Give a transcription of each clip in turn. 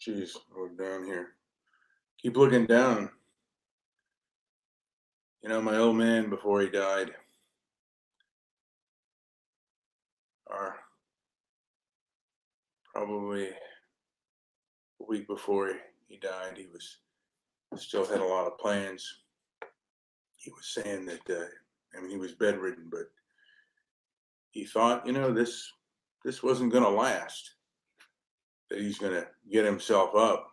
Jeez, look down here. Keep looking down. My old man before he died, or probably a week before he died, he was still had a lot of plans. He was saying that, he was bedridden, but he thought, this wasn't going to last. That he's going to get himself up.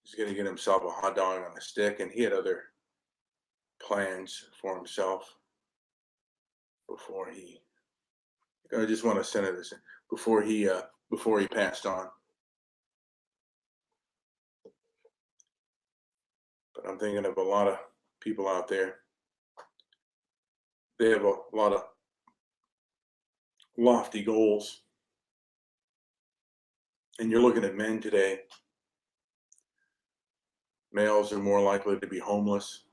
He's going to get himself a hot dog on a stick, and he had other plans for himself before he. I just want to center this before he passed on. But I'm thinking of a lot of people out there. They have a lot of lofty goals. And you're looking at men today. Males are more likely to be homeless.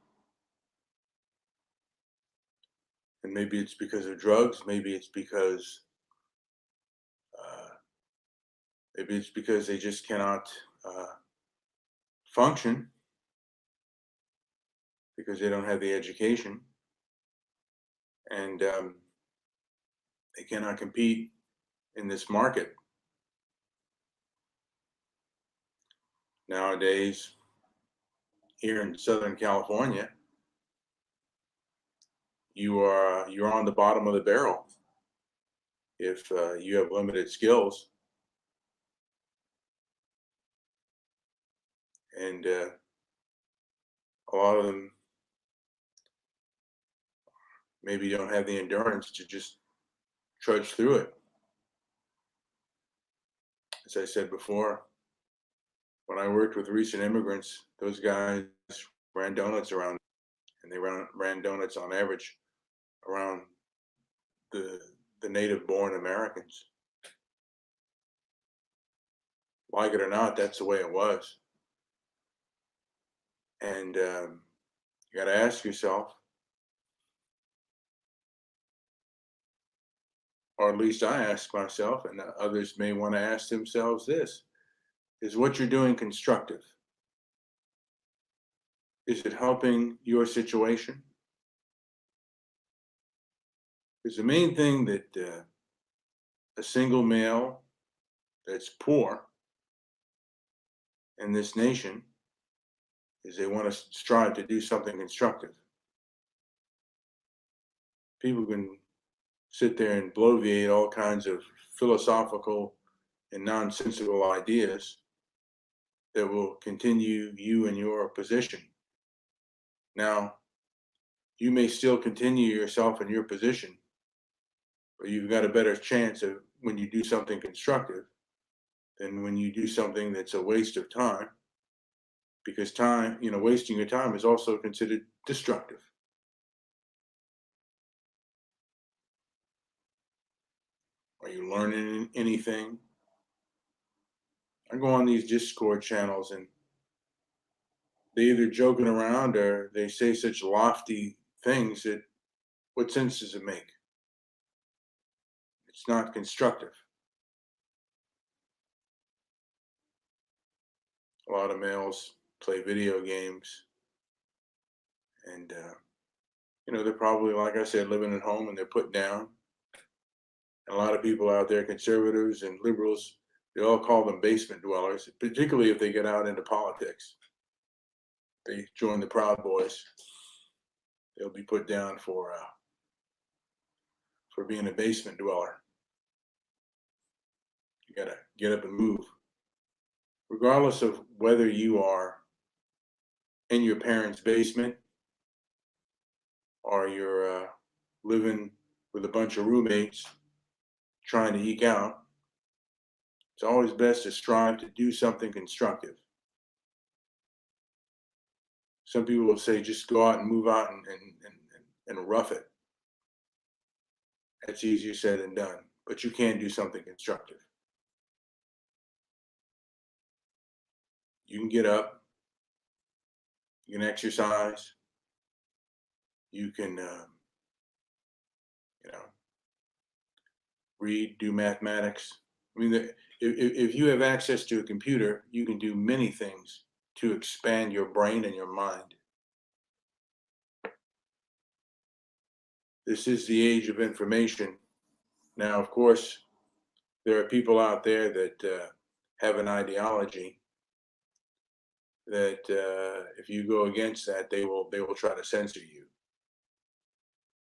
And maybe it's because of drugs. Maybe it's because they just cannot function because they don't have the education, and they cannot compete in this market. Nowadays, here in Southern California, you're on the bottom of the barrel if you have limited skills, and a lot of them maybe don't have the endurance to just trudge through it. As I said before, when I worked with recent immigrants, those guys ran donuts around, and they ran donuts on average around the native-born Americans. Like it or not, that's the way it was. And you got to ask yourself, or at least I ask myself, and others may want to ask themselves this: is what you're doing constructive? Is it helping your situation? Because the main thing that a single male that's poor in this nation is they want to strive to do something constructive. People can sit there and bloviate all kinds of philosophical and nonsensical ideas that will continue you in your position. Now, you may still continue yourself in your position, but you've got a better chance of when you do something constructive than when you do something that's a waste of time, because time, wasting your time is also considered destructive. Are you learning anything? I go on these Discord channels and they either joking around or they say such lofty things that what sense does it make? It's not constructive. A lot of males play video games, and they're probably, like I said, living at home and they're put down. And a lot of people out there, conservatives and liberals, they all call them basement dwellers, particularly if they get out into politics. They join the Proud Boys. They'll be put down for being a basement dweller. You gotta get up and move, regardless of whether you are in your parents' basement or you're living with a bunch of roommates trying to eke out. It's always best to strive to do something constructive. Some people will say just go out and move out and rough it. That's easier said than done, but you can do something constructive. You can get up, you can exercise, you can, read, do mathematics, I mean, if you have access to a computer, you can do many things to expand your brain and your mind. This is the age of information. Now, of course, there are people out there that have an ideology that if you go against that, they will try to censor you.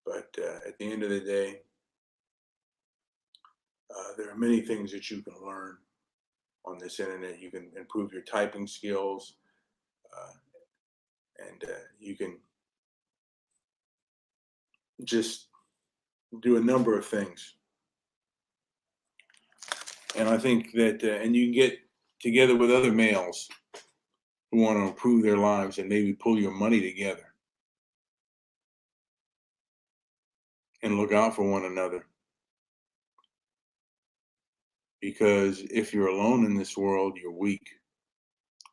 But at the end of the day, there are many things that you can learn on this internet. You can improve your typing skills, uh, and you can just do a number of things. And I think that, and you can get together with other males who want to improve their lives and maybe pull your money together and look out for one another. Because if you're alone in this world, you're weak,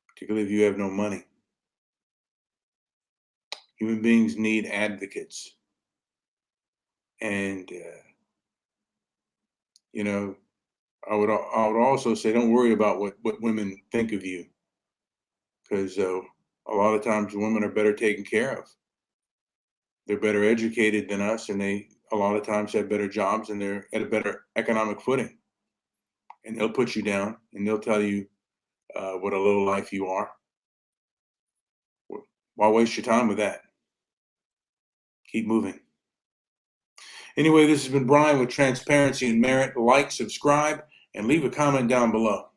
particularly if you have no money. Human beings need advocates. And, you know, I would also say, don't worry about what women think of you, because a lot of times women are better taken care of. They're better educated than us, and they a lot of times have better jobs, and they're at a better economic footing. And they'll put you down, and they'll tell you what a low life you are. Why waste your time with that? Keep moving. Anyway, this has been Brian with Transparency and Merit. Like, subscribe, and leave a comment down below.